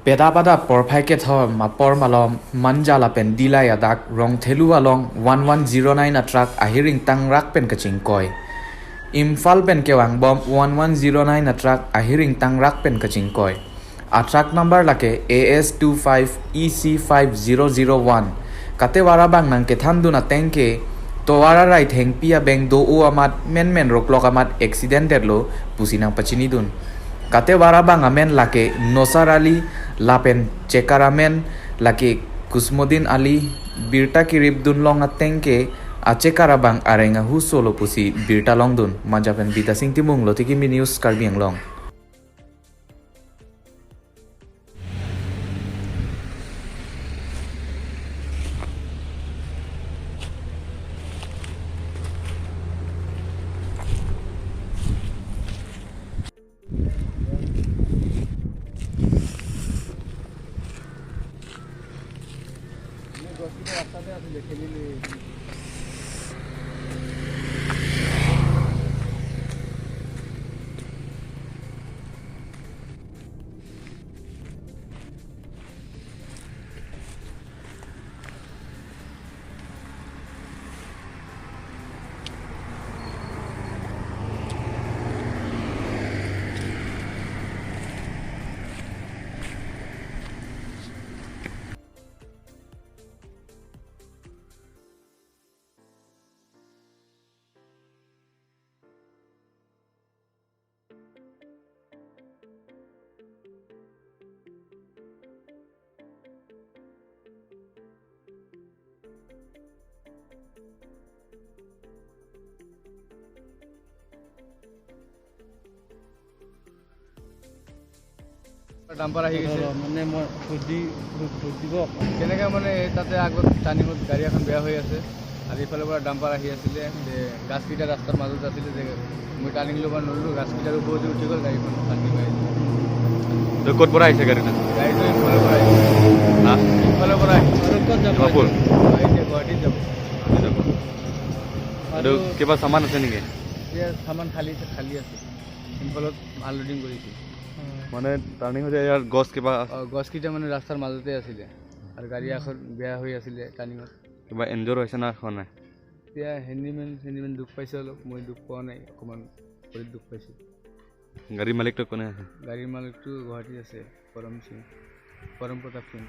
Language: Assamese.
Pedabada porpaike thor mapor malom manjala pen dilaya dak rong thelu along 1109 atrak ahiring tang rak pen kaching koi. Imphal pen kewang bom 1109 atrak ahiring tang rak pen kaching koi. Atrak number lake AS25EC5001. Kate warabang nang kethandu na tengke towara rai theng pia beng do u amat men roklok amat accidented lo pusinang pachinidun. Kate warabang amen lake Nosar Ali lapen Cekaramen lake Kusmodin Ali birta kirip dun long atengke a Cekarabang arenga husolo pusi birta long dun majapen bita sing timung lo tiki news karbiang long. Dumper আহি গৈছে মানে মই দিব কেনেকৈ মানে তাতে আগত টাৰ্ণিঙত গাড়ী এখন বেয়া হৈ আছে আৰু ইফালৰ পৰা ডাম্পাৰ আহি আছিলে যে গাছকেইটা ৰাস্তাৰ মাজত আছিলে যে মই টাৰ্ণিং ল'ব নল'লোঁ গাছকেইটাৰ ওপৰতে উঠি গ'ল গাড়ীখন টাৰ্ণিং হৈ আহিছে। ক'ত পৰা আহিছে গাড়ীখন? গাড়ীটো ইফালৰ পৰা আহিছে। ইফালৰ পৰা আহিছে আৰু ক'ত যাব? এতিয়া গুৱাহাটীত যাব। আৰু কিবা সামান আছে নেকি? এতিয়া সামান খালী আছে ইফালত আনলোডিং কৰিছে। মানে টাৰ্ণিং হৈছে ইয়াৰ গছ কিবা গছকেইটা মানে ৰাস্তাৰ মাজতে আছিলে আৰু গাড়ী এখন বেয়া হৈ আছিলে টাৰ্ণিঙত। কিবা এনজৰ হৈছে না হোৱা নাই? এতিয়া হেণ্ডিমেন দুখ পাইছে অলপ, মই দুখ পোৱা নাই, অকণমান ভৰিত দুখ পাইছোঁ। গাড়ীৰ মালিকটো কোনে আছে? গাড়ীৰ মালিকটো গুৱাহাটীত আছে, পৰম প্ৰতাপ সিং।